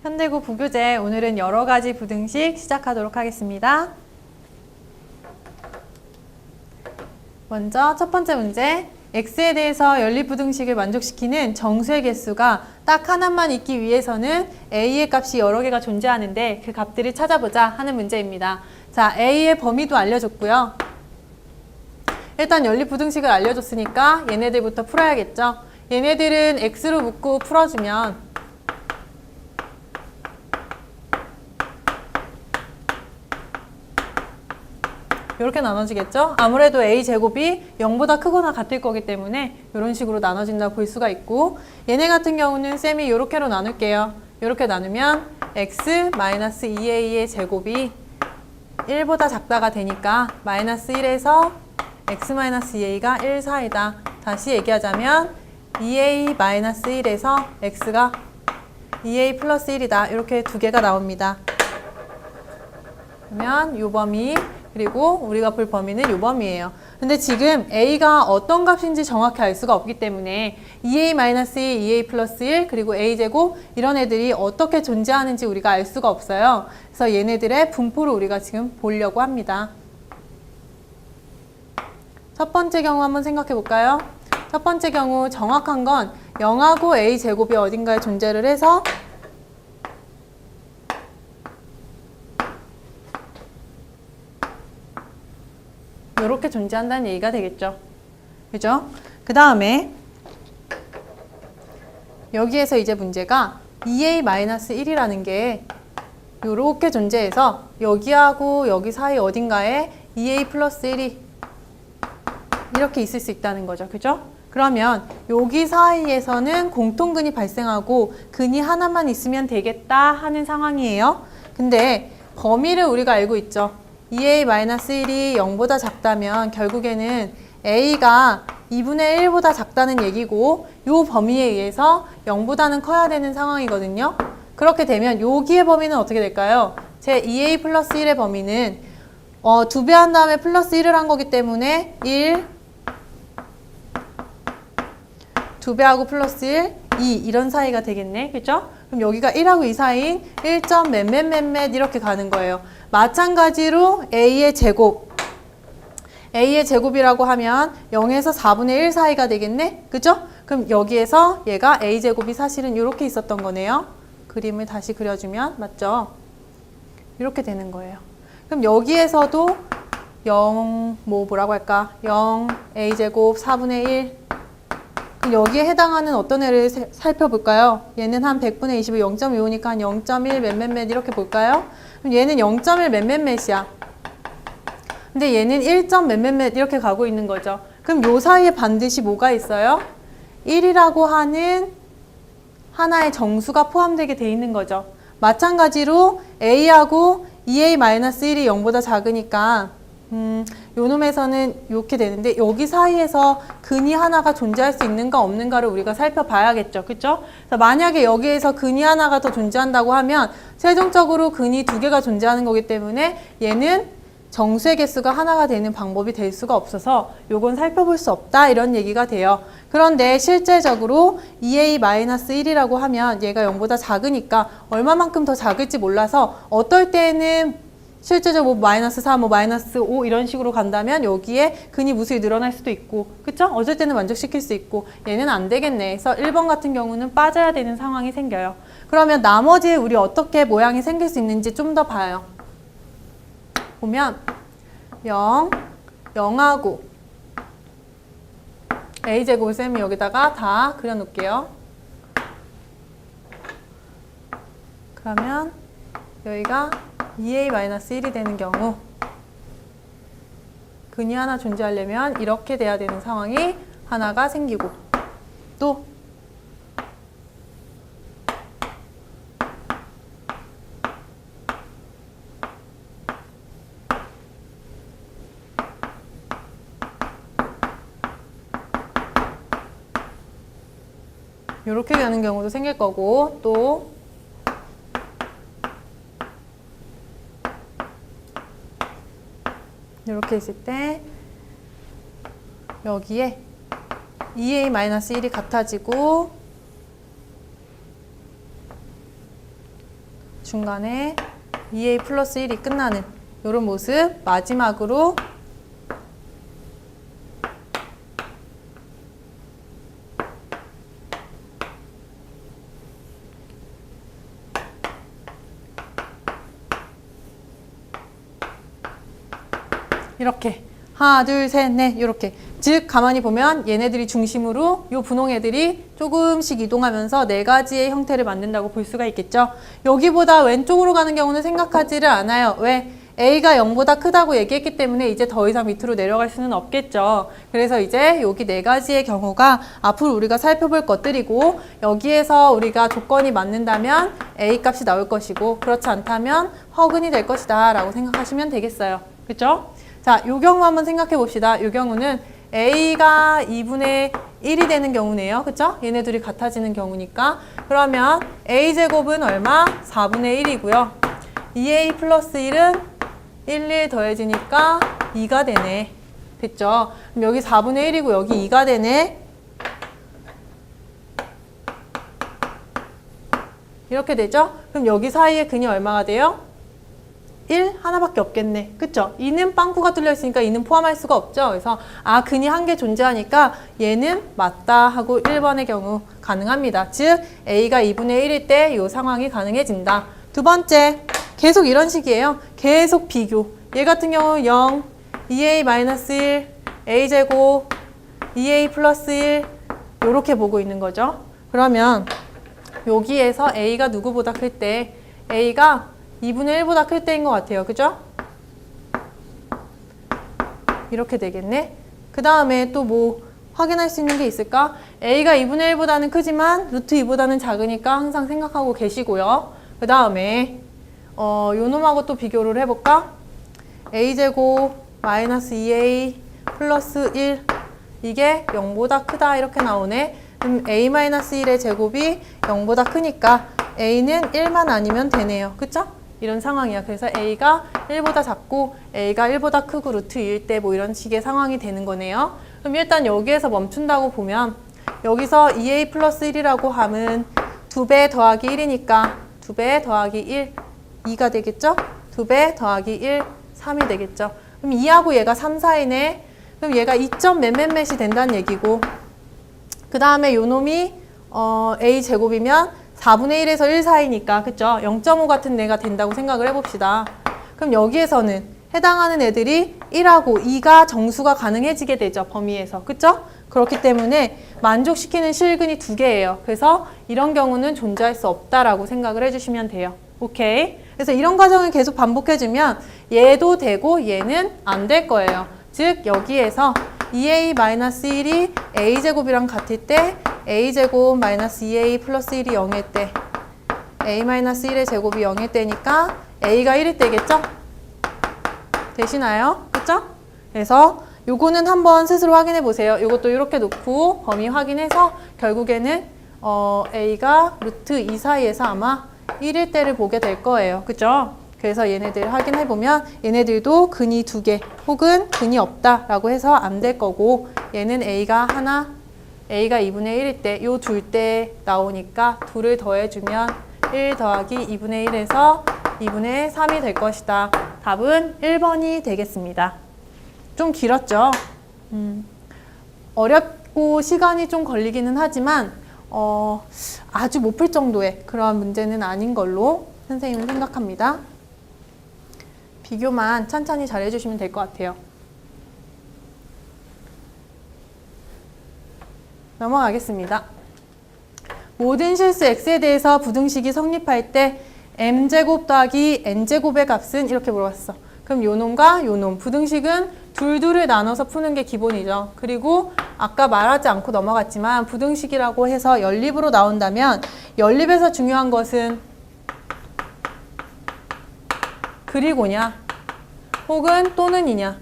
현대고 부교재 오늘은 여러 가지 부등식 시작하도록 하겠습니다. 먼저 첫 번째 문제, x에 대해서 연립부등식을 만족시키는 정수의 개수가 딱 하나만 있기 위해서는 a의 값이 여러 개가 존재하는데 그 값들을 찾아보자 하는 문제입니다. 자, a의 범위도 알려줬고요. 일단 연립부등식을 알려줬으니까 얘네들부터 풀어야겠죠. 얘네들은 x로 묶고 풀어주면 이렇게 나눠지겠죠? 아무래도 a제곱이 0보다 크거나 같을 거기 때문에 이런 식으로 나눠진다고 볼 수가 있고, 얘네 같은 경우는 쌤이 이렇게로 나눌게요. 이렇게 나누면 x-2a의 제곱이 1보다 작다가 되니까 마이너스 1에서 x-2a가 1 사이다. 다시 얘기하자면 2a-1에서 x가 2a 플러스 1이다. 이렇게 두 개가 나옵니다. 그러면 요 범위, 그리고 우리가 볼 범위는 요 범위예요. 근데 지금 a가 어떤 값인지 정확히 알 수가 없기 때문에 2a-2, 2a 플러스 1, 그리고 a제곱 이런 애들이 어떻게 존재하는지 우리가 알 수가 없어요. 그래서 얘네들의 분포를 우리가 지금 보려고 합니다. 첫 번째 경우 한번 생각해 볼까요? 첫 번째 경우 정확한 건 0하고 a제곱이 어딘가에 존재를 해서 이렇게 존재한다는 얘기가 되겠죠. 그죠? 그 다음에 여기에서 이제 문제가 2a-1이라는 게 이렇게 존재해서 여기하고 여기 사이 어딘가에 2a 플러스 1이 이렇게 있을 수 있다는 거죠. 그죠? 그러면 여기 사이에서는 공통근이 발생하고 근이 하나만 있으면 되겠다 하는 상황이에요. 근데 범위를 우리가 알고 있죠. 2a-1이 0보다 작다면 결국에는 a가 2분의 1보다 작다는 얘기고, 이 범위에 의해서 0보다는 커야 되는 상황이거든요. 그렇게 되면 여기의 범위는 어떻게 될까요? 제 2a 플러스 1의 범위는 2배 한 다음에 플러스 1을 한 거기 때문에 1, 2배하고 플러스 1, 2 이런 사이가 되겠네. 그죠? 그럼 여기가 1하고 2 사이인 1점 몇몇몇몇 이렇게 가는 거예요. 마찬가지로 a의 제곱, a의 제곱이라고 하면 0에서 4분의 1 사이가 되겠네? 그죠? 그럼 여기에서 얘가 a제곱이 사실은 이렇게 있었던 거네요. 그림을 다시 그려주면 맞죠? 이렇게 되는 거예요. 그럼 여기에서도 0, 뭐라고 할까? 0, a제곱 4분의 1. 그럼 여기에 해당하는 어떤 애를 살펴볼까요? 얘는 한 100분의 20을 0.25니까 한 0.1 몇몇몇 이렇게 볼까요? 그럼 얘는 0.1 몇몇몇이야. 근데 얘는 1점 몇몇몇 이렇게 가고 있는 거죠. 그럼 요 사이에 반드시 뭐가 있어요? 1이라고 하는 하나의 정수가 포함되게 돼 있는 거죠. 마찬가지로 a하고 2a-1이 0보다 작으니까 요 놈에서는 이렇게 되는데, 여기 사이에서 근이 하나가 존재할 수 있는가 없는가를 우리가 살펴봐야겠죠. 그쵸? 만약에 여기에서 근이 하나가 더 존재한다고 하면 최종적으로 근이 두 개가 존재하는 거기 때문에 얘는 정수의 개수가 하나가 되는 방법이 될 수가 없어서 요건 살펴볼 수 없다 이런 얘기가 돼요. 그런데 실제적으로 2a-1이라고 하면 얘가 0보다 작으니까 얼마만큼 더 작을지 몰라서 어떨 때는 실제적으로 뭐 마이너스 4, 뭐 마이너스 5 이런 식으로 간다면 여기에 근이 무수히 늘어날 수도 있고, 그쵸? 어쩔 때는 만족시킬 수 있고, 얘는 안 되겠네. 그래서 1번 같은 경우는 빠져야 되는 상황이 생겨요. 그러면 나머지 우리 어떻게 모양이 생길 수 있는지 좀 더 봐요. 보면 0, 0하고 a제곱을 쌤이 여기다가 다 그려놓을게요. 그러면 여기가 2a-1이 되는 경우 근이 하나 존재하려면 이렇게 돼야 되는 상황이 하나가 생기고, 또 이렇게 되는 경우도 생길 거고, 또 이렇게 있을 때 여기에 2a-1이 같아지고 중간에 2a 플러스 1이 끝나는 이런 모습. 마지막으로 이렇게 하나, 둘, 셋, 넷 이렇게. 즉 가만히 보면 얘네들이 중심으로 요 분홍애들이 조금씩 이동하면서 네 가지의 형태를 만든다고 볼 수가 있겠죠. 여기보다 왼쪽으로 가는 경우는 생각하지를 않아요. 왜? A가 0보다 크다고 얘기했기 때문에 이제 더 이상 밑으로 내려갈 수는 없겠죠. 그래서 이제 여기 네 가지의 경우가 앞으로 우리가 살펴볼 것들이고, 여기에서 우리가 조건이 맞는다면 A 값이 나올 것이고, 그렇지 않다면 허근이 될 것이다 라고 생각하시면 되겠어요. 그렇죠? 자, 요 경우 한번 생각해 봅시다. 요 경우는 A가 2분의 1이 되는 경우네요. 그쵸? 얘네 둘이 같아지는 경우니까. 그러면 A제곱은 얼마? 4분의 1이고요. 2A 플러스 1은 1 더해지니까 2가 되네. 됐죠? 그럼 여기 4분의 1이고 여기 2가 되네. 이렇게 되죠? 그럼 여기 사이에 근이 얼마가 돼요? 1 하나밖에 없겠네. 그쵸? 2는 빵꾸가 뚫려 있으니까 2는 포함할 수가 없죠. 그래서 근이 한 개 존재하니까 얘는 맞다 하고 1번의 경우 가능합니다. 즉 A가 2분의 1일 때 이 상황이 가능해진다. 두 번째, 계속 이런 식이에요. 계속 비교. 얘 같은 경우 0, 2A-1, A제곱, 2A 플러스 1 이렇게 보고 있는 거죠. 그러면 여기에서 A가 누구보다 클 때 A가 2분의 1보다 클 때인 것 같아요. 그죠? 이렇게 되겠네. 그 다음에 또 뭐 확인할 수 있는 게 있을까? A가 2분의 1보다는 크지만 루트 2보다는 작으니까 항상 생각하고 계시고요. 그 다음에 요 놈하고 또 비교를 해볼까? A제곱 마이너스 2A 플러스 1 이게 0보다 크다 이렇게 나오네. 그럼 A-1의 제곱이 0보다 크니까 A는 1만 아니면 되네요. 그쵸? 이런 상황이야. 그래서 A가 1보다 작고 A가 1보다 크고 루트 2일 때 뭐 이런 식의 상황이 되는 거네요. 그럼 일단 여기에서 멈춘다고 보면 여기서 2A 플러스 1이라고 하면 2배 더하기 1이니까 2배 더하기 1, 2가 되겠죠? 2배 더하기 1, 3이 되겠죠? 그럼 2하고 얘가 3 사이네. 그럼 얘가 2점 몇몇몇이 된다는 얘기고, 그 다음에 요 놈이 A 제곱이면 4분의 1에서 1 사이니까, 그쵸? 0.5 같은 애가 된다고 생각을 해봅시다. 그럼 여기에서는 해당하는 애들이 1하고 2가 정수가 가능해지게 되죠, 범위에서. 그쵸? 그렇기 때문에 만족시키는 실근이 2개예요. 그래서 이런 경우는 존재할 수 없다라고 생각을 해주시면 돼요. 오케이? 그래서 이런 과정을 계속 반복해주면 얘도 되고 얘는 안 될 거예요. 즉 여기에서 2A-1이 A제곱이랑 같을 때 A제곱 마이너스 2A 플러스 1이 0일 때 A-1의 제곱이 0일 때니까 A가 1일 때겠죠? 되시나요? 그쵸? 그래서 요거는 한번 스스로 확인해 보세요. 요것도 이렇게 놓고 범위 확인해서 결국에는 A가 루트 2 사이에서 아마 1일 때를 보게 될 거예요. 그죠? 그래서 얘네들 확인해 보면 얘네들도 근이 2개 혹은 근이 없다라고 해서 안 될 거고, 얘는 A가 하나, A가 2분의 1일 때 요 둘 때 나오니까 2를 더해주면 1 더하기 2분의 1에서 2분의 3이 될 것이다. 답은 1번이 되겠습니다. 좀 길었죠? 어렵고 시간이 좀 걸리기는 하지만 아주 못 풀 정도의 그러한 문제는 아닌 걸로 선생님은 생각합니다. 비교만 천천히 잘 해주시면 될 것 같아요. 넘어가겠습니다. 모든 실수 x에 대해서 부등식이 성립할 때 m제곱 더하기 n제곱의 값은 이렇게 물어봤어. 그럼 요 놈과 요 놈, 부등식은 둘둘을 나눠서 푸는 게 기본이죠. 그리고 아까 말하지 않고 넘어갔지만 부등식이라고 해서 연립으로 나온다면 연립에서 중요한 것은 그리고냐 혹은 또는이냐,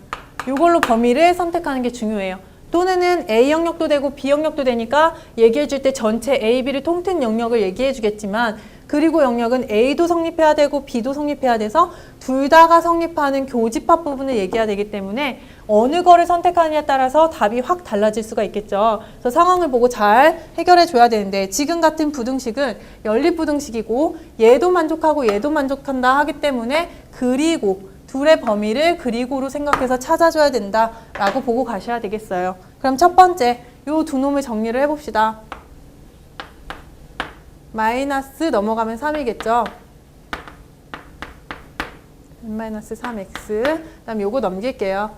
이걸로 범위를 선택하는 게 중요해요. 또는은 A 영역도 되고 B 영역도 되니까 얘기해 줄 때 전체 A, B를 통틀 영역을 얘기해 주겠지만, 그리고 영역은 A도 성립해야 되고 B도 성립해야 돼서 둘 다가 성립하는 교집합 부분을 얘기해야 되기 때문에 어느 거를 선택하느냐에 따라서 답이 확 달라질 수가 있겠죠. 그래서 상황을 보고 잘 해결해 줘야 되는데 지금 같은 부등식은 연립부등식이고 얘도 만족하고 얘도 만족한다 하기 때문에 그리고 둘의 범위를 그리고로 생각해서 찾아줘야 된다라고 보고 가셔야 되겠어요. 그럼 첫 번째 요 두 놈을 정리를 해봅시다. 마이너스 넘어가면 3이겠죠. n-3x 그 다음 요거 넘길게요.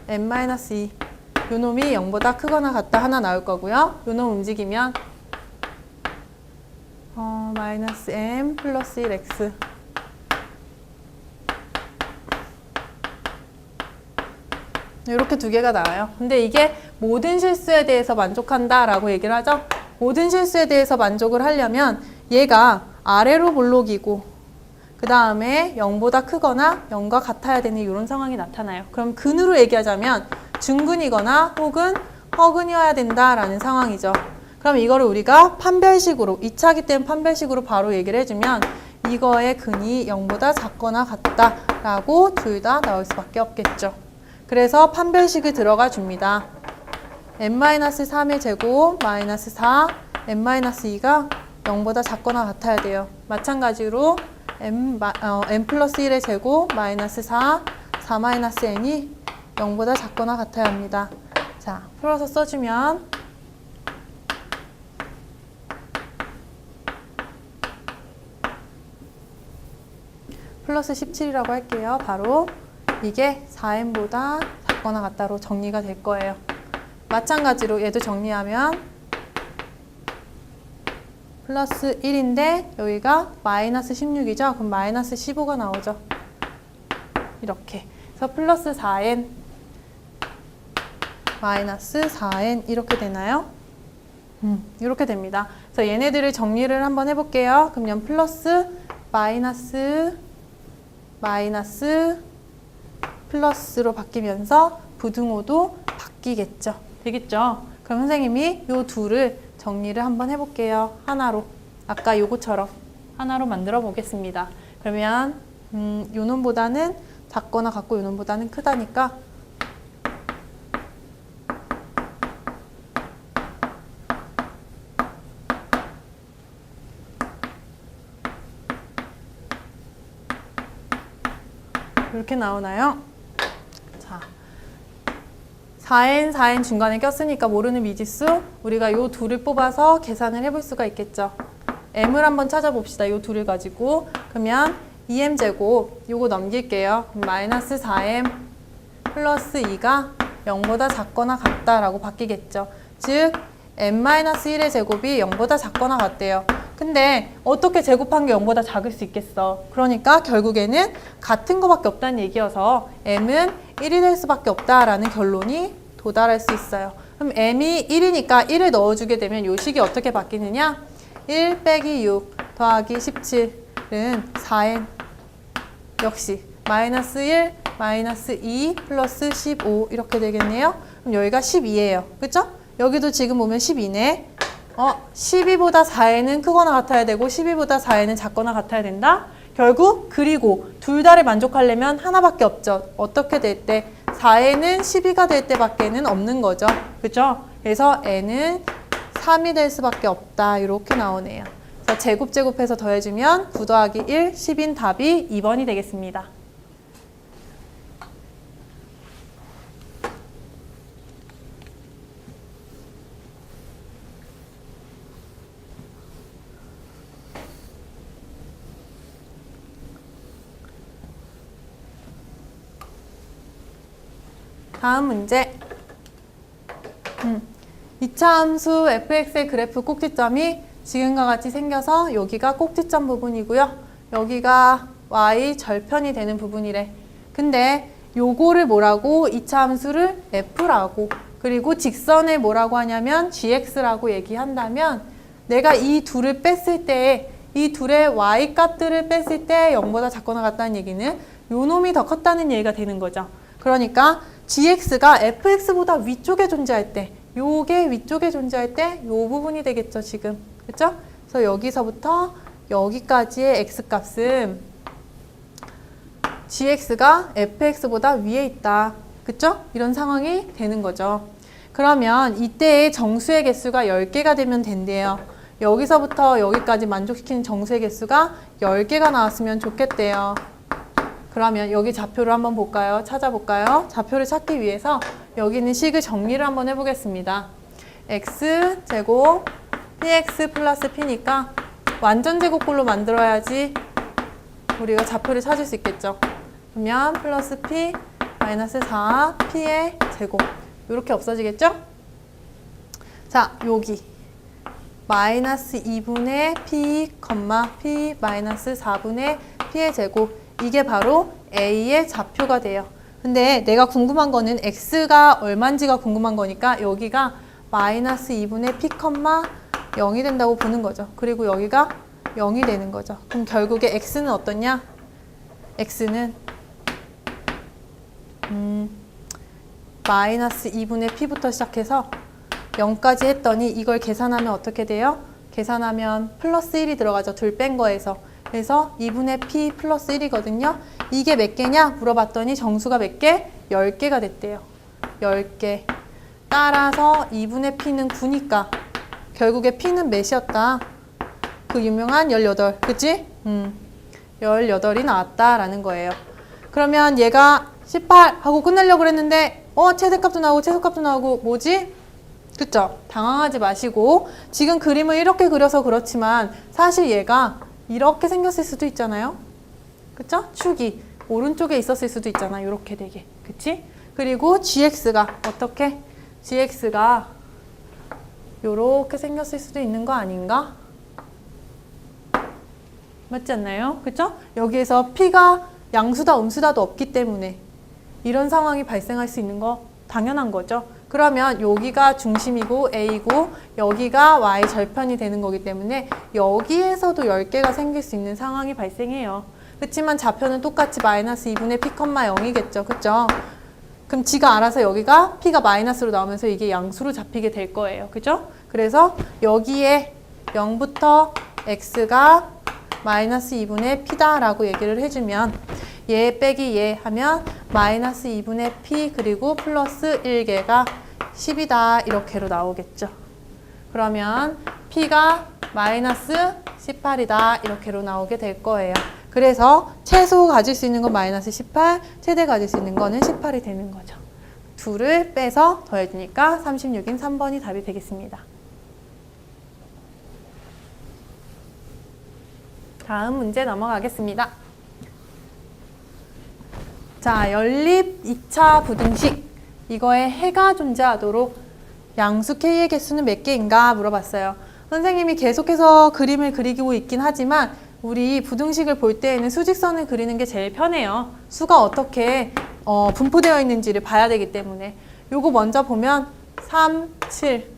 n-2 요 놈이 0보다 크거나 같다 하나 나올 거고요. 요 놈 움직이면 마이너스 m 플러스 1x 이렇게 두 개가 나와요. 근데 이게 모든 실수에 대해서 만족한다 라고 얘기를 하죠. 모든 실수에 대해서 만족을 하려면 얘가 아래로 볼록이고 그 다음에 0보다 크거나 0과 같아야 되는 이런 상황이 나타나요. 그럼 근으로 얘기하자면 중근이거나 혹은 허근이어야 된다라는 상황이죠. 그럼 이거를 우리가 판별식으로 2차기 때문에 판별식으로 바로 얘기를 해주면 이거의 근이 0보다 작거나 같다라고 둘 다 나올 수밖에 없겠죠. 그래서 판별식이 들어가 줍니다. n-3의 제곱 마이너스 4 n-2가 0보다 작거나 같아야 돼요. 마찬가지로 n 플러스 1의 제곱 마이너스 4 4-n이 0보다 작거나 같아야 합니다. 자, 풀어서 써주면 플러스 17이라고 할게요. 바로 이게 4n보다 작거나 같다로 정리가 될 거예요. 마찬가지로 얘도 정리하면 플러스 1인데 여기가 마이너스 16이죠. 그럼 마이너스 15가 나오죠. 이렇게. 그래서 플러스 4n 마이너스 4n 이렇게 되나요? 이렇게 됩니다. 그래서 얘네들을 정리를 한번 해볼게요. 그러면 플러스 마이너스 플러스로 바뀌면서 부등호도 바뀌겠죠. 되겠죠? 그럼 선생님이 요 둘을 정리를 한번 해볼게요. 하나로. 아까 요거처럼 하나로 만들어 보겠습니다. 그러면 요 놈보다는 작거나 같고 요 놈보다는 크다니까 이렇게 나오나요? 자, 4n 중간에 꼈으니까 모르는 미지수 우리가 요 둘을 뽑아서 계산을 해볼 수가 있겠죠. m을 한번 찾아봅시다. 요 둘을 가지고 그러면 2m제곱 요거 넘길게요. 마이너스 4m 플러스 2가 0보다 작거나 같다라고 바뀌겠죠. 즉 n-1의 제곱이 0보다 작거나 같대요. 근데 어떻게 제곱한 게 0보다 작을 수 있겠어? 그러니까 결국에는 같은 거밖에 없다는 얘기여서 m은 1이 될 수밖에 없다라는 결론이 도달할 수 있어요. 그럼 m이 1이니까 1을 넣어주게 되면 요 식이 어떻게 바뀌느냐? 1 빼기 6 더하기 17은 4n 역시 마이너스 1 마이너스 2 플러스 15 이렇게 되겠네요. 그럼 여기가 12예요. 그쵸? 여기도 지금 보면 12네. 12보다 4n은 크거나 같아야 되고 12보다 4n은 작거나 같아야 된다. 결국 그리고 둘 다를 만족하려면 하나밖에 없죠. 어떻게 될 때? 4n은 12가 될 때밖에는 없는 거죠. 그죠? 그래서 n은 3이 될 수밖에 없다. 이렇게 나오네요. 그래서 제곱해서 더해주면 9 더하기 1, 10인 답이 2번이 되겠습니다. 다음 문제. 2차 함수 fx의 그래프 꼭지점이 지금과 같이 생겨서 여기가 꼭지점 부분이고요. 여기가 y 절편이 되는 부분이래. 근데 요거를 뭐라고? 2차 함수를 f라고 그리고 직선을 뭐라고 하냐면 gx라고 얘기한다면 내가 이 둘을 뺐을 때 이 둘의 y 값들을 뺐을 때 0보다 작거나 같다는 얘기는 요 놈이 더 컸다는 얘기가 되는 거죠. 그러니까 gx가 fx보다 위쪽에 존재할 때 요게 위쪽에 존재할 때 요 부분이 되겠죠, 지금. 그렇죠? 그래서 여기서부터 여기까지의 x값은 gx가 fx보다 위에 있다. 그쵸? 이런 상황이 되는 거죠. 그러면 이때의 정수의 개수가 10개가 되면 된대요. 여기서부터 여기까지 만족시키는 정수의 개수가 10개가 나왔으면 좋겠대요. 그러면 여기 좌표를 한번 볼까요? 찾아볼까요? 좌표를 찾기 위해서 여기 있는 식을 정리를 한번 해보겠습니다. x제곱 px 플러스 p니까 완전 제곱꼴로 만들어야지 우리가 좌표를 찾을 수 있겠죠. 그러면 플러스 p 마이너스 4 p의 제곱 이렇게 없어지겠죠? 자, 여기 마이너스 2분의 p, p 마이너스 4분의 p의 제곱 이게 바로 a의 좌표가 돼요. 근데 내가 궁금한 거는 x가 얼마인지가 궁금한 거니까 여기가 마이너스 2분의 p, 0이 된다고 보는 거죠. 그리고 여기가 0이 되는 거죠. 그럼 결국에 x는 어떠냐? x는 마이너스 2분의 p부터 시작해서 0까지 했더니 이걸 계산하면 어떻게 돼요? 계산하면 플러스 1이 들어가죠. 둘 뺀 거에서. 그래서 2분의 p 플러스 1이거든요. 이게 몇 개냐? 물어봤더니 정수가 몇 개? 10개가 됐대요. 10개. 따라서 2분의 p는 9니까 결국에 p는 몇이었다? 그 유명한 18. 그치? 18이 나왔다라는 거예요. 그러면 얘가 18 하고 끝내려고 그랬는데 최대값도 나오고 최소값도 나오고 뭐지? 그쵸? 당황하지 마시고 지금 그림을 이렇게 그려서 그렇지만 사실 얘가 이렇게 생겼을 수도 있잖아요. 그쵸? 축이 오른쪽에 있었을 수도 있잖아. 이렇게 되게. 그치? 그리고 gx가 어떻게? gx가 요렇게 생겼을 수도 있는 거 아닌가? 맞지 않나요? 그쵸? 여기에서 p가 양수다 음수다도 없기 때문에 이런 상황이 발생할 수 있는 거 당연한 거죠. 그러면 여기가 중심이고 A고 여기가 Y 절편이 되는 거기 때문에 여기에서도 10개가 생길 수 있는 상황이 발생해요. 그렇지만 좌표는 똑같이 마이너스 2분의 P, 0이겠죠. 그쵸? 그럼 지가 알아서 여기가 P가 마이너스로 나오면서 이게 양수로 잡히게 될 거예요. 그죠? 그래서 여기에 0부터 X가 마이너스 2분의 P다라고 얘기를 해주면 얘 빼기 얘 하면 마이너스 2분의 P 그리고 플러스 1개가 10이다 이렇게로 나오겠죠. 그러면 P가 마이너스 18이다 이렇게로 나오게 될 거예요. 그래서 최소 가질 수 있는 건 마이너스 18, 최대 가질 수 있는 거는 18이 되는 거죠. 둘을 빼서 더해주니까 36인 3번이 답이 되겠습니다. 다음 문제 넘어가겠습니다. 자, 연립 2차 부등식. 이거에 해가 존재하도록 양수 K의 개수는 몇 개인가 물어봤어요. 선생님이 계속해서 그림을 그리고 있긴 하지만 우리 부등식을 볼 때에는 수직선을 그리는 게 제일 편해요. 수가 어떻게 분포되어 있는지를 봐야 되기 때문에. 요거 먼저 보면 3, 7,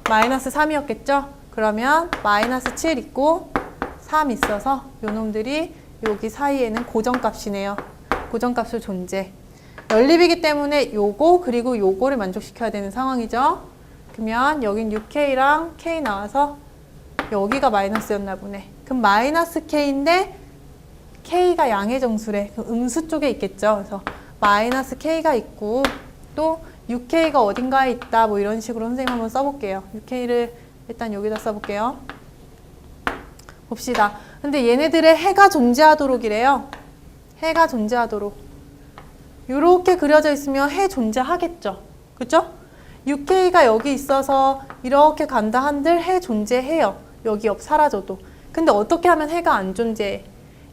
마이너스 3이었겠죠? 그러면 마이너스 7 있고 3 있어서 요놈들이 여기 사이에는 고정값이네요. 고정값을 존재. 연립이기 때문에 요거 그리고 요거를 만족시켜야 되는 상황이죠. 그러면 여긴 6K랑 K 나와서 여기가 마이너스였나 보네. 그럼 마이너스 K인데 K가 양의 정수래. 그럼 음수 쪽에 있겠죠. 그래서 마이너스 K가 있고 또 6K가 어딘가에 있다. 뭐 이런 식으로 선생님 한번 써볼게요. 6K를 일단 여기다 써볼게요. 봅시다. 근데 얘네들의 해가 존재하도록이래요. 해가 존재하도록. 이렇게 그려져 있으면 해 존재하겠죠. 그죠? 6K가 여기 있어서 이렇게 간다 한들 해 존재해요. 여기 사라져도. 근데 어떻게 하면 해가 안 존재해?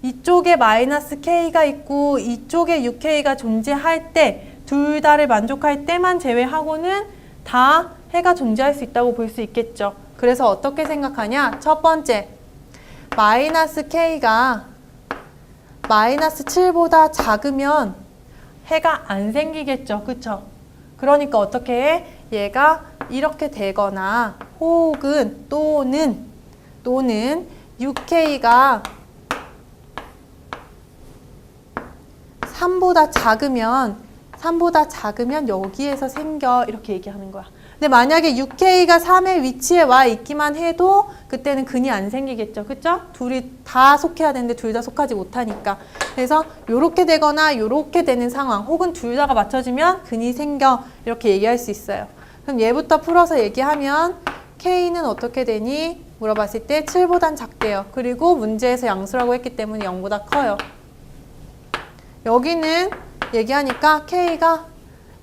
이쪽에 마이너스 K가 있고 이쪽에 6K가 존재할 때 둘 다를 만족할 때만 제외하고는 다 해가 존재할 수 있다고 볼 수 있겠죠. 그래서 어떻게 생각하냐? 첫 번째, 마이너스 K가 마이너스 7보다 작으면 해가 안 생기겠죠. 그쵸? 그러니까 어떻게 해? 얘가 이렇게 되거나 혹은 또는 6K가 3보다 작으면 3보다 작으면 여기에서 생겨 이렇게 얘기하는 거야. 근데 만약에 6K가 3의 위치에 와 있기만 해도 그때는 근이 안 생기겠죠. 그쵸? 둘이 다 속해야 되는데 둘 다 속하지 못하니까. 그래서 요렇게 되거나 요렇게 되는 상황 혹은 둘 다가 맞춰지면 근이 생겨 이렇게 얘기할 수 있어요. 그럼 얘부터 풀어서 얘기하면 K는 어떻게 되니? 물어봤을 때 7보단 작대요. 그리고 문제에서 양수라고 했기 때문에 0보다 커요. 여기는 얘기하니까 K가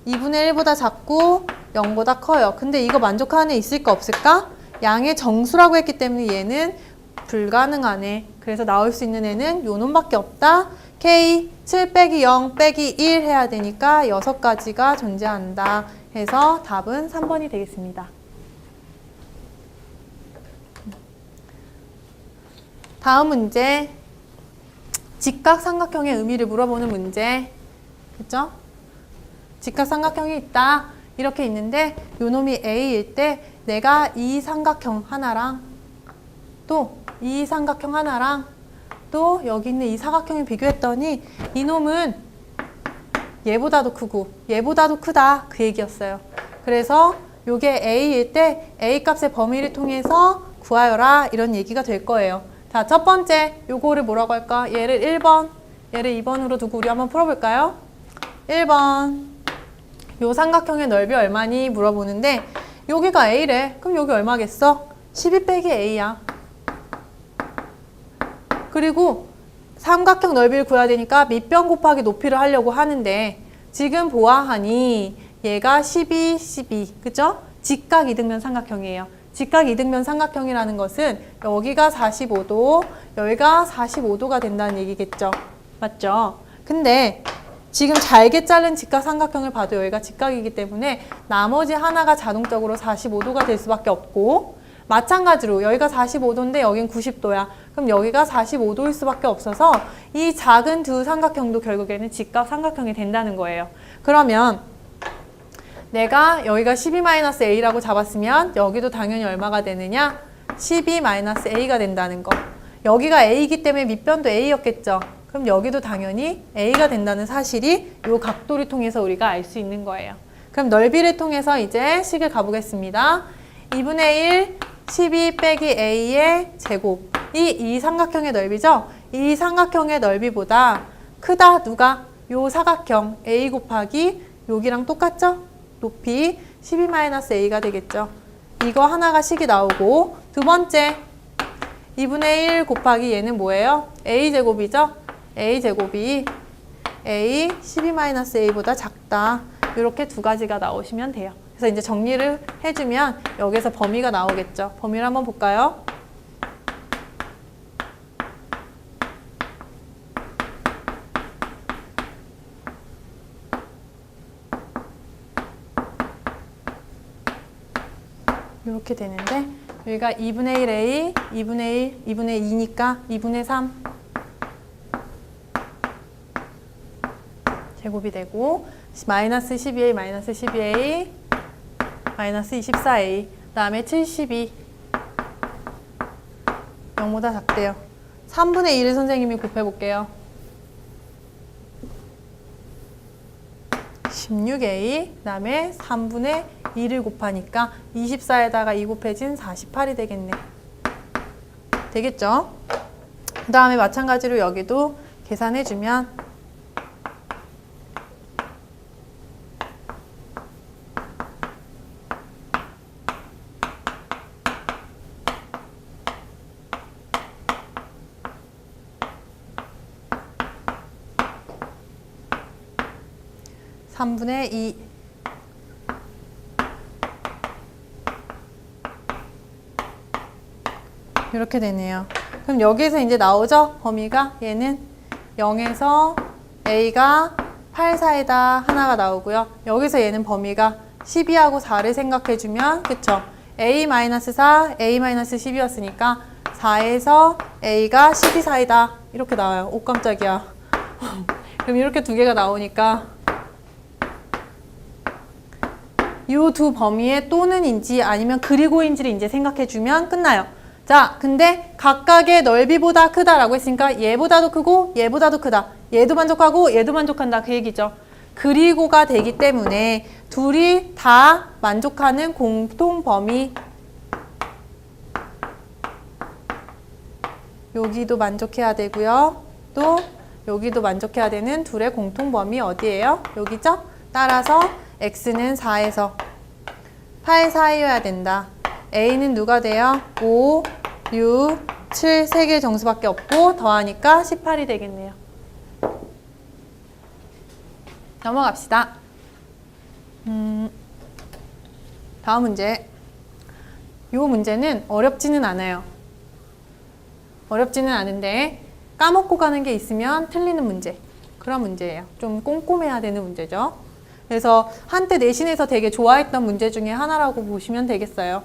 2분의 1보다 작고 0보다 커요. 근데 이거 만족하는 애 있을까 없을까? 양의 정수라고 했기 때문에 얘는 불가능하네. 그래서 나올 수 있는 애는 요 놈밖에 없다. K 7 빼기 0 빼기 1 해야 되니까 6가지가 존재한다. 해서 답은 3번이 되겠습니다. 다음 문제. 직각삼각형의 의미를 물어보는 문제. 그쵸? 직각삼각형이 있다. 이렇게 있는데 요 놈이 A일 때 내가 이 삼각형 하나랑 또 이 삼각형 하나랑 또 여기 있는 이 사각형을 비교했더니 이 놈은 얘보다도 크고 얘보다도 크다. 그 얘기였어요. 그래서 요게 A일 때 A 값의 범위를 통해서 구하여라. 이런 얘기가 될 거예요. 자, 첫 번째 요거를 뭐라고 할까? 얘를 1번, 얘를 2번으로 두고 우리 한번 풀어볼까요? 1번. 요 삼각형의 넓이 얼마니? 물어보는데 여기가 A래. 그럼 여기 얼마겠어? 12 빼기 A야. 그리고 삼각형 넓이를 구해야 되니까 밑변 곱하기 높이를 하려고 하는데 지금 보아하니 얘가 12, 12. 그죠? 직각 이등변 삼각형이에요. 직각 이등변 삼각형이라는 것은 여기가 45도, 여기가 45도가 된다는 얘기겠죠. 맞죠? 근데 지금 잘게 자른 직각 삼각형을 봐도 여기가 직각이기 때문에 나머지 하나가 자동적으로 45도가 될 수밖에 없고 마찬가지로 여기가 45도인데 여긴 90도야. 그럼 여기가 45도일 수밖에 없어서 이 작은 두 삼각형도 결국에는 직각 삼각형이 된다는 거예요. 그러면 내가 여기가 12-A라고 잡았으면 여기도 당연히 얼마가 되느냐? 12-A가 된다는 거. 여기가 A이기 때문에 밑변도 A였겠죠. 그럼 여기도 당연히 A가 된다는 사실이 이 각도를 통해서 우리가 알 수 있는 거예요. 그럼 넓이를 통해서 이제 식을 가보겠습니다. 2분의 1, 12 빼기 A의 제곱. 이 삼각형의 넓이죠? 이 삼각형의 넓이보다 크다 누가? 요 사각형 A 곱하기 여기랑 똑같죠? 높이 12-A가 되겠죠. 이거 하나가 식이 나오고 두 번째 2분의 1 곱하기 얘는 뭐예요? A제곱이죠? A제곱이 A 12-A보다 작다. 이렇게 두 가지가 나오시면 돼요. 그래서 이제 정리를 해주면 여기서 범위가 나오겠죠. 범위를 한번 볼까요? 이렇게 되는데 여기가 2분의 1A, 2분의 1, 2분의 2니까 2분의 3 제곱이 되고 마이너스 12A, 마이너스 12A, 마이너스 24A 그 다음에 72 0보다 작대요. 3분의 1을 선생님이 곱해볼게요. 16A 그 다음에 3분의 2를 곱하니까 24에다가 2 곱해진 48이 되겠네. 되겠죠? 그 다음에 마찬가지로 여기도 계산해주면 3분의 2 이렇게 되네요. 그럼 여기서 이제 나오죠? 범위가 얘는 0에서 A가 8 사이다 하나가 나오고요. 여기서 얘는 범위가 12하고 4를 생각해주면 그쵸? A-4, A-12였으니까 4에서 A가 12 사이다 이렇게 나와요. 오 깜짝이야. 그럼 이렇게 두 개가 나오니까 이 두 범위의 또는인지 아니면 그리고인지를 이제 생각해주면 끝나요. 자, 근데 각각의 넓이보다 크다라고 했으니까 얘보다도 크고 얘보다도 크다. 얘도 만족하고 얘도 만족한다. 그 얘기죠. 그리고가 되기 때문에 둘이 다 만족하는 공통 범위, 여기도 만족해야 되고요. 또 여기도 만족해야 되는 둘의 공통 범위 어디예요? 여기죠? 따라서 x는 4에서 8 사이여야 된다. a는 누가 돼요? 5, 6, 7, 3개의 정수밖에 없고 더하니까 18이 되겠네요. 넘어갑시다. 다음 문제. 이 문제는 어렵지는 않아요. 어렵지는 않은데 까먹고 가는 게 있으면 틀리는 문제. 그런 문제예요. 좀 꼼꼼해야 되는 문제죠. 그래서 한때 내신에서 되게 좋아했던 문제 중에 하나라고 보시면 되겠어요.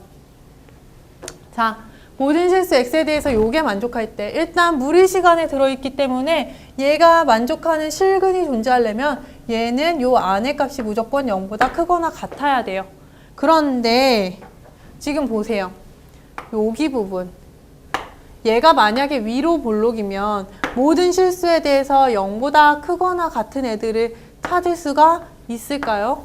자, 모든 실수 x에 대해서 요게 만족할 때 일단 무리 시간에 들어있기 때문에 얘가 만족하는 실근이 존재하려면 얘는 요 안의 값이 무조건 0보다 크거나 같아야 돼요. 그런데 지금 보세요. 여기 부분. 얘가 만약에 위로 볼록이면 모든 실수에 대해서 0보다 크거나 같은 애들을 찾을 수가 있을까요?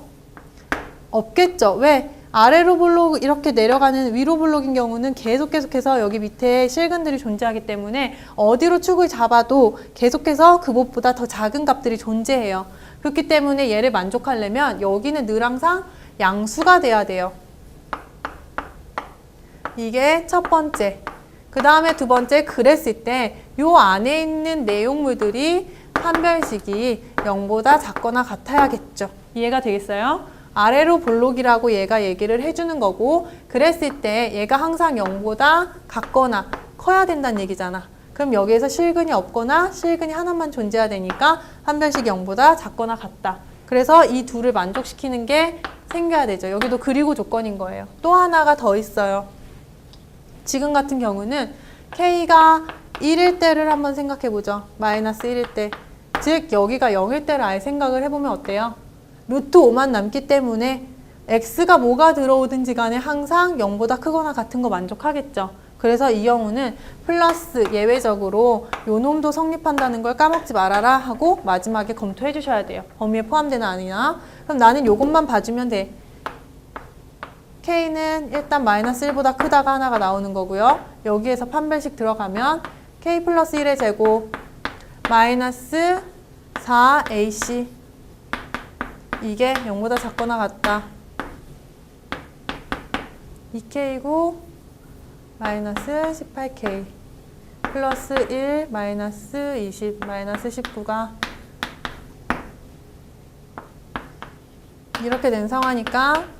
없겠죠. 왜? 아래로 볼록 이렇게 내려가는 위로 볼록인 경우는 계속해서 여기 밑에 실근들이 존재하기 때문에 어디로 축을 잡아도 계속해서 그것보다 더 작은 값들이 존재해요. 그렇기 때문에 얘를 만족하려면 여기는 늘 항상 양수가 돼야 돼요. 이게 첫 번째. 그 다음에 두 번째, 그랬을 때 요 안에 있는 내용물들이 판별식이 0보다 작거나 같아야겠죠. 이해가 되겠어요? 아래로 볼록이라고 얘가 얘기를 해주는 거고, 그랬을 때 얘가 항상 0보다 같거나 커야 된다는 얘기잖아. 그럼 여기에서 실근이 없거나 실근이 하나만 존재해야 되니까 판별식이 0보다 작거나 같다. 그래서 이 둘을 만족시키는 게 생겨야 되죠. 여기도 그리고 조건인 거예요. 또 하나가 더 있어요. 지금 같은 경우는 K가 1일 때를 한번 생각해보죠. 마이너스 1일 때. 즉 여기가 0일 때를 아예 생각을 해보면 어때요? 루트 5만 남기 때문에 X가 뭐가 들어오든지 간에 항상 0보다 크거나 같은 거 만족하겠죠. 그래서 이 경우는 플러스 예외적으로 요 놈도 성립한다는 걸 까먹지 말아라 하고 마지막에 검토해 주셔야 돼요. 범위에 포함되나 아니나. 그럼 나는 요것만 봐주면 돼. K는 일단 마이너스 1보다 크다가 하나가 나오는 거고요. 여기에서 판별식 들어가면 K 플러스 1의 제곱 마이너스 4AC 이게 0보다 작거나 같다. 2K고 마이너스 18K 플러스 1 마이너스 20 마이너스 19가 이렇게 된 상황이니까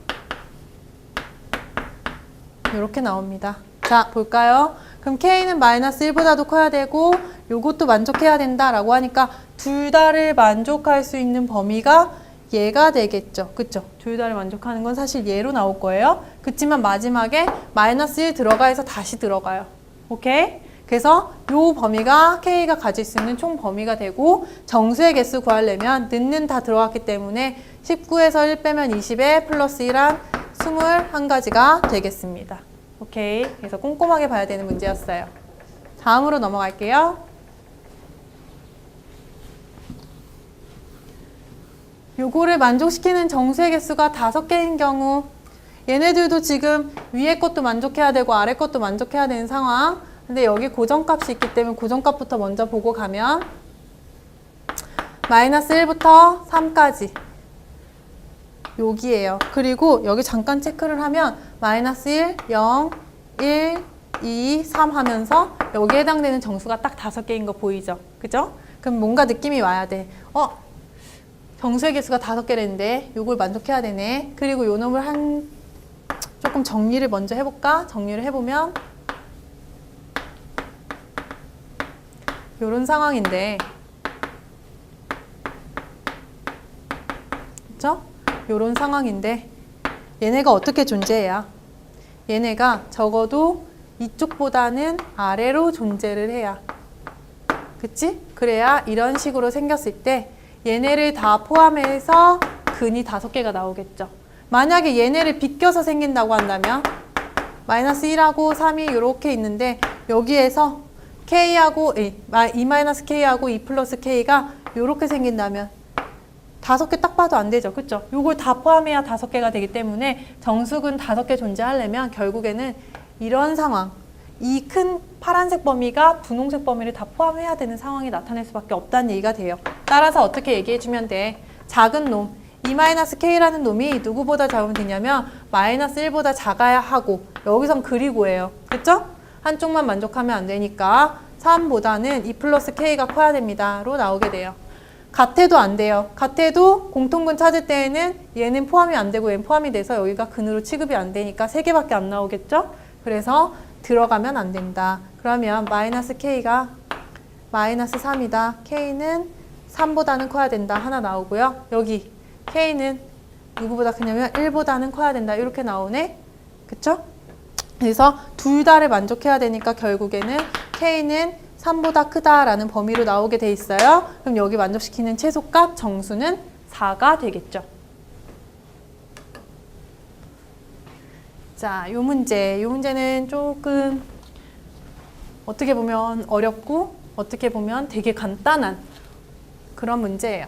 이렇게 나옵니다. 자, 볼까요? 그럼 K는 마이너스 1보다도 커야 되고 요것도 만족해야 된다라고 하니까 둘 다를 만족할 수 있는 범위가 얘가 되겠죠. 그쵸? 둘 다를 만족하는 건 사실 얘로 나올 거예요. 그치만 마지막에 마이너스 1 들어가 해서 다시 들어가요. 오케이? 그래서 요 범위가 K가 가질 수 있는 총 범위가 되고 정수의 개수 구하려면 는는 다 들어갔기 때문에 19에서 1 빼면 20에 플러스 1한 21가지가 되겠습니다. 오케이. 그래서 꼼꼼하게 봐야 되는 문제였어요. 다음으로 넘어갈게요. 요거를 만족시키는 정수의 개수가 5개인 경우 얘네들도 지금 위에 것도 만족해야 되고 아래 것도 만족해야 되는 상황. 근데 여기 고정값이 있기 때문에 고정값부터 먼저 보고 가면 마이너스 1부터 3까지 여기에요. 그리고 여기 잠깐 체크를 하면 마이너스 1, 0, 1, 2, 3 하면서 여기에 해당되는 정수가 딱 5개인 거 보이죠? 그죠? 그럼 뭔가 느낌이 와야 돼. 정수의 개수가 5개랬는데 요걸 만족해야 되네. 그리고 요 놈을 조금 정리를 먼저 해볼까? 정리를 해보면 요런 상황인데 그쵸? 요런 상황인데 얘네가 어떻게 존재해야? 얘네가 적어도 이쪽보다는 아래로 존재를 해야. 그치? 그래야 이런 식으로 생겼을 때 얘네를 다 포함해서 근이 5개가 나오겠죠. 만약에 얘네를 비껴서 생긴다고 한다면 마이너스 1하고 3이 이렇게 있는데 여기에서 K하고 2-K하고 2 플러스 K가 이렇게 생긴다면 5개 딱 봐도 안 되죠. 그쵸? 요걸 다 포함해야 5개가 되기 때문에 정수근 5개 존재하려면 결국에는 이런 상황, 이 큰 파란색 범위가 분홍색 범위를 다 포함해야 되는 상황이 나타날 수밖에 없다는 얘기가 돼요. 따라서 어떻게 얘기해주면 돼? 작은 놈, E-K라는 놈이 누구보다 작으면 되냐면 -1보다 작아야 하고, 여기선 그리고예요. 그쵸? 한쪽만 만족하면 안 되니까 3보다는 E 플러스 K가 커야 됩니다. 로 나오게 돼요. 같애도 안 돼요. 같애도 공통근 찾을 때에는 얘는 포함이 안 되고 얘는 포함이 돼서 여기가 근으로 취급이 안 되니까 3개밖에 안 나오겠죠? 그래서 들어가면 안 된다. 그러면 -K가 -3이다. K는 3보다는 커야 된다. 하나 나오고요. 여기 K는 누구보다 크냐면 1보다는 커야 된다. 이렇게 나오네. 그쵸? 그래서 둘 다를 만족해야 되니까 결국에는 K는 3보다 크다라는 범위로 나오게 돼 있어요. 그럼 여기 만족시키는 최소값 정수는 4가 되겠죠. 자, 요 문제는 조금 어떻게 보면 어렵고 어떻게 보면 되게 간단한 그런 문제예요.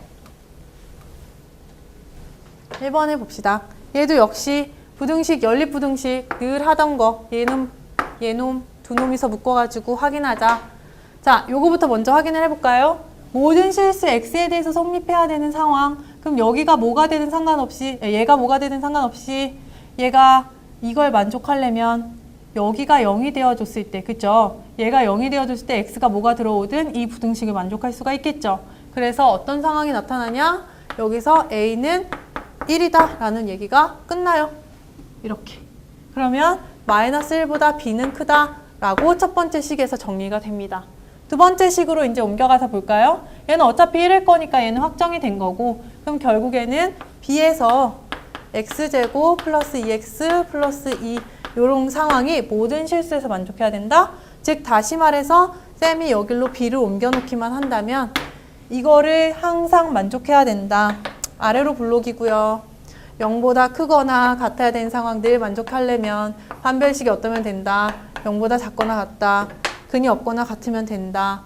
1번을 봅시다. 얘도 역시 부등식, 연립부등식 늘 하던 거 얘놈 두 놈이서 묶어가지고 확인하자. 자, 요거부터 먼저 확인을 해볼까요? 모든 실수 x에 대해서 성립해야 되는 상황. 그럼 여기가 뭐가 되든 상관없이, 얘가 뭐가 되든 상관없이 얘가 이걸 만족하려면 여기가 0이 되어줬을 때, 그쵸? 얘가 0이 되어줬을 때 x가 뭐가 들어오든 이 부등식을 만족할 수가 있겠죠. 그래서 어떤 상황이 나타나냐? 여기서 a는 1이다 라는 얘기가 끝나요. 이렇게. 그러면 -1보다 b는 크다 라고 첫 번째 식에서 정리가 됩니다. 두 번째 식으로 이제 옮겨가서 볼까요? 얘는 어차피 1일 거니까 얘는 확정이 된 거고, 그럼 결국에는 b에서 x제곱 플러스 2x 플러스 2 이런 상황이 모든 실수에서 만족해야 된다? 즉 다시 말해서 쌤이 여기로 b를 옮겨놓기만 한다면 이거를 항상 만족해야 된다. 아래로 블록이고요. 0보다 크거나 같아야 되는 상황 늘 만족하려면 판별식이 어떠면 된다. 0보다 작거나 같다. 근이 없거나 같으면 된다.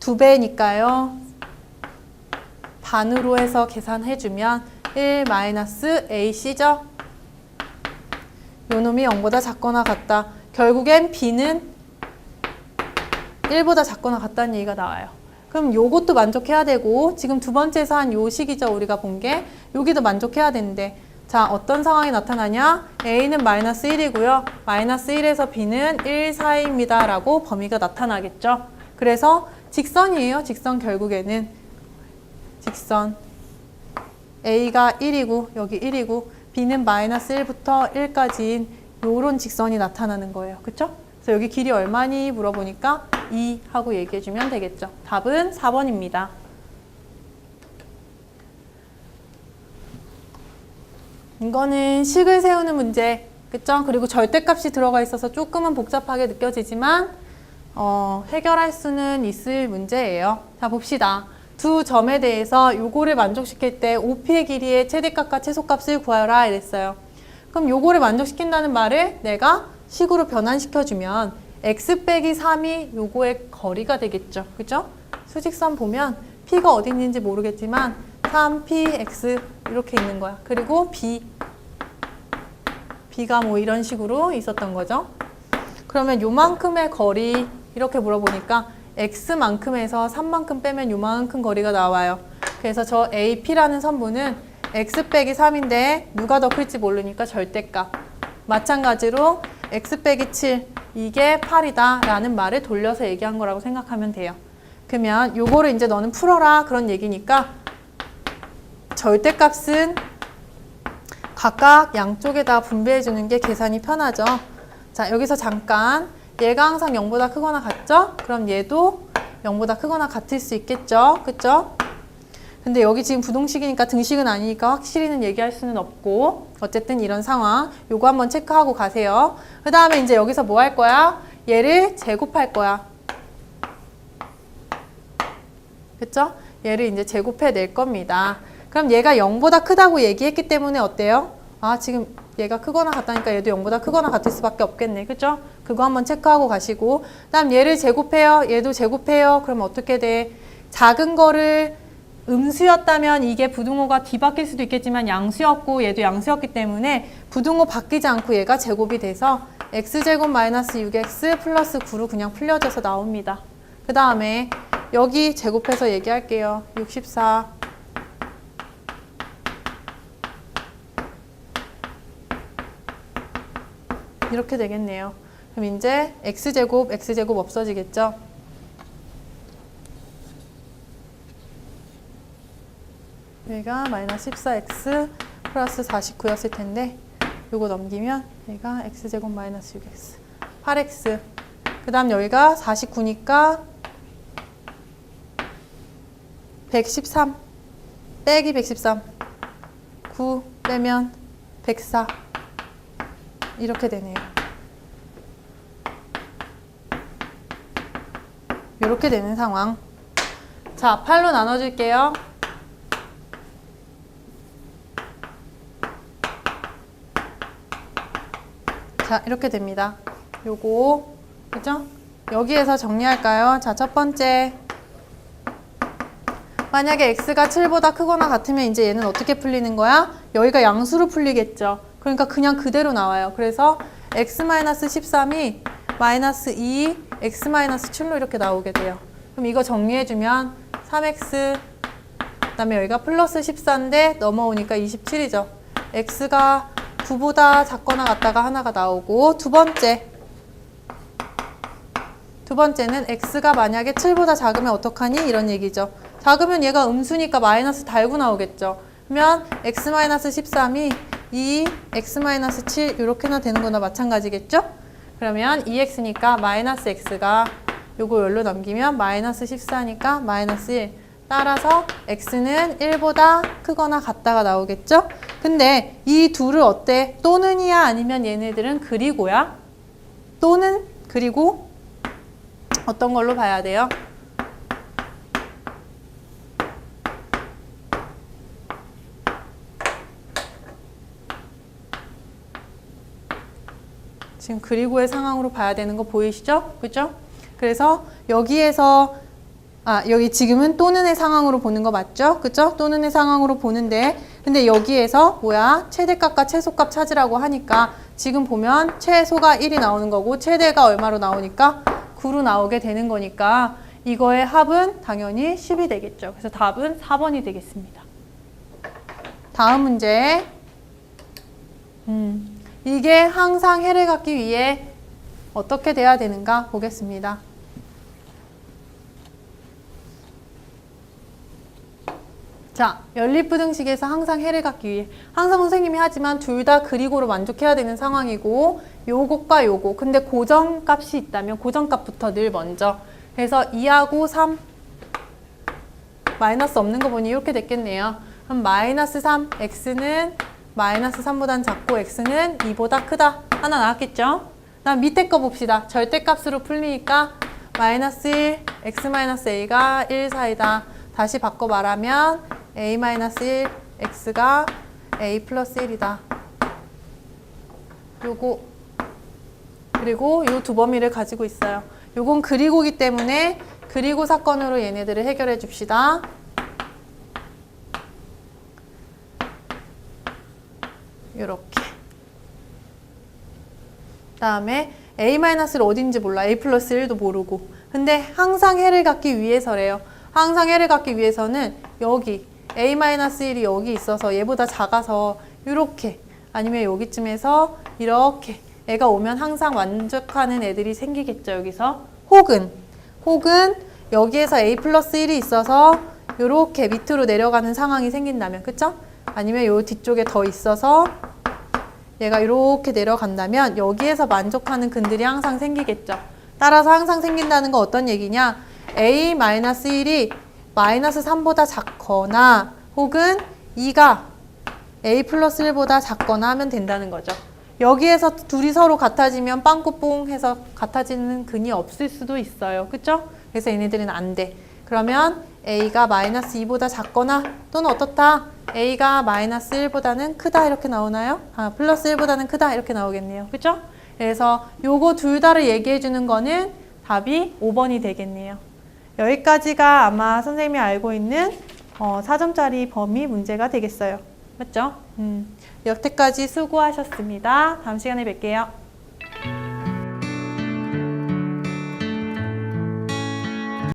2배니까요. 반으로 해서 계산해주면 1-ac죠. 요 놈이 0보다 작거나 같다. 결국엔 b는 1보다 작거나 같다는 얘기가 나와요. 그럼 요것도 만족해야 되고, 지금 두 번째에서 한 요 식이죠. 우리가 본 게. 여기도 만족해야 되는데, 자, 어떤 상황이 나타나냐? a는 -1이고요. -1에서 b는 1 사이입니다. 라고 범위가 나타나겠죠. 그래서 직선이에요. 직선 결국에는. 직선. a가 1이고, 여기 1이고, b는 -1부터 1까지인 요런 직선이 나타나는 거예요. 그쵸? 그래서 여기 길이 얼마니 물어보니까 2 하고 얘기해주면 되겠죠. 답은 4번입니다. 이거는 식을 세우는 문제, 그쵸? 그리고 절대값이 들어가 있어서 조금은 복잡하게 느껴지지만 해결할 수는 있을 문제예요. 자, 봅시다. 두 점에 대해서 요거를 만족시킬 때 OP의 길이의 최대값과 최소값을 구하라 이랬어요. 그럼 요거를 만족시킨다는 말을 내가 식으로 변환시켜주면 x 빼기 3이 요거의 거리가 되겠죠. 그죠? 수직선 보면 p가 어디 있는지 모르겠지만 3px 이렇게 있는 거야. 그리고 b가 뭐 이런 식으로 있었던 거죠. 그러면 요만큼의 거리 이렇게 물어보니까 x만큼에서 3만큼 빼면 요만큼 거리가 나와요. 그래서 저 ap라는 선분은 x 빼기 3인데 누가 더 클지 모르니까 절대값. 마찬가지로 x 빼기 7 이게 8이다 라는 말을 돌려서 얘기한 거라고 생각하면 돼요. 그러면 요거를 이제 너는 풀어라 그런 얘기니까 절대값은 각각 양쪽에다 분배해 주는 게 계산이 편하죠. 자, 여기서 잠깐 얘가 항상 0보다 크거나 같죠? 그럼 얘도 0보다 크거나 같을 수 있겠죠? 그쵸? 근데 여기 지금 부동식이니까 등식은 아니니까 확실히는 얘기할 수는 없고 어쨌든 이런 상황 요거 한번 체크하고 가세요. 그 다음에 이제 여기서 뭐 할 거야? 얘를 제곱할 거야. 그쵸? 얘를 이제 제곱해 낼 겁니다. 그럼 얘가 0보다 크다고 얘기했기 때문에 어때요? 아, 지금 얘가 크거나 같다니까 얘도 0보다 크거나 같을 수밖에 없겠네. 그죠? 그거 한번 체크하고 가시고 그 다음 얘를 제곱해요. 얘도 제곱해요. 그럼 어떻게 돼? 작은 거를 음수였다면 이게 부등호가 뒤바뀔 수도 있겠지만 양수였고 얘도 양수였기 때문에 부등호 바뀌지 않고 얘가 제곱이 돼서 x제곱 마이너스 6x 플러스 9로 그냥 풀려져서 나옵니다. 그 다음에 여기 제곱해서 얘기할게요. 64 이렇게 되겠네요. 그럼 이제 x제곱 없어지겠죠? 여기가 마이너스 14x 플러스 49였을 텐데 요거 넘기면 여기가 x제곱 마이너스 6x 8x 그 다음 여기가 49니까 113 빼기 113 9 빼면 104 이렇게 되네요. 이렇게 되는 상황. 자, 8로 나눠줄게요. 자, 이렇게 됩니다. 요거, 그죠? 여기에서 정리할까요? 자, 첫 번째. 만약에 x가 7보다 크거나 같으면 이제 얘는 어떻게 풀리는 거야? 여기가 양수로 풀리겠죠. 그러니까 그냥 그대로 나와요. 그래서 x-13이 마이너스 2, x-7로 이렇게 나오게 돼요. 그럼 이거 정리해주면 3x, 그 다음에 여기가 플러스 14인데 넘어오니까 27이죠. x가 9보다 작거나 같다가 하나가 나오고 두 번째는 x가 만약에 7보다 작으면 어떡하니? 이런 얘기죠. 작으면 얘가 음수니까 마이너스 달고 나오겠죠. 그러면 x-13이 2, x-7 이렇게나 되는 거나 마찬가지겠죠? 그러면 2x니까 마이너스 x가 요거 열로 넘기면 마이너스 14니까 마이너스 1. 따라서 x는 1보다 크거나 같다가 나오겠죠? 근데 이 둘을 어때? 또는이야 아니면 얘네들은 그리고야? 또는 그리고 어떤 걸로 봐야 돼요? 지금 그리고의 상황으로 봐야 되는 거 보이시죠? 그죠? 그래서 여기에서 여기 지금은 또는의 상황으로 보는 거 맞죠? 그죠? 또는의 상황으로 보는데 근데 여기에서 뭐야? 최대값과 최소값 찾으라고 하니까 지금 보면 최소가 1이 나오는 거고 최대가 얼마로 나오니까 9로 나오게 되는 거니까 이거의 합은 당연히 10이 되겠죠. 그래서 답은 4번이 되겠습니다. 다음 문제. 이게 항상 해를 갖기 위해 어떻게 돼야 되는가 보겠습니다. 자, 연립부등식에서 항상 해를 갖기 위해 항상 선생님이 하지만 둘 다 그리고로 만족해야 되는 상황이고 요것과 요거 근데 고정값이 있다면 고정값부터 늘 먼저 그래서 2하고 3 마이너스 없는 거 보니 이렇게 됐겠네요. 그럼 마이너스 3 x는 마이너스 3보단 작고 x는 2보다 크다 하나 나왔겠죠? 다음 밑에 거 봅시다. 절대값으로 풀리니까 마이너스 1 x-a가 1 사이다. 다시 바꿔 말하면 a-1 x가 a 플러스 1이다. 요거 그리고 요 두 범위를 가지고 있어요. 요건 그리고기 때문에 그리고 사건으로 얘네들을 해결해 줍시다. 요렇게 다음에 a-를 어딘지 몰라. a 플러스 1도 모르고 근데 항상 해를 갖기 위해서래요. 항상 해를 갖기 위해서는 여기 a-1이 여기 있어서 얘보다 작아서 이렇게 아니면 여기쯤에서 이렇게 애가 오면 항상 만족하는 애들이 생기겠죠. 여기서 혹은 여기에서 a 플러스 1이 있어서 이렇게 밑으로 내려가는 상황이 생긴다면 그쵸? 아니면 요 뒤쪽에 더 있어서 얘가 이렇게 내려간다면 여기에서 만족하는 근들이 항상 생기겠죠. 따라서 항상 생긴다는 거 어떤 얘기냐? a-1이 마이너스 3보다 작거나 혹은 2가 a 플러스 1보다 작거나 하면 된다는 거죠. 여기에서 둘이 서로 같아지면 빵꾸뽕 해서 같아지는 근이 없을 수도 있어요. 그쵸? 그래서 얘네들은 안 돼. 그러면 a가 마이너스 2보다 작거나 또는 어떻다? a가 마이너스 1보다는 크다 이렇게 나오나요? 플러스 1보다는 크다 이렇게 나오겠네요. 그쵸? 그래서 요거 둘 다를 얘기해 주는 거는 답이 5번이 되겠네요. 여기까지가 아마 선생님이 알고 있는 4점짜리 범위 문제가 되겠어요. 맞죠? 여태까지 수고하셨습니다. 다음 시간에 뵐게요.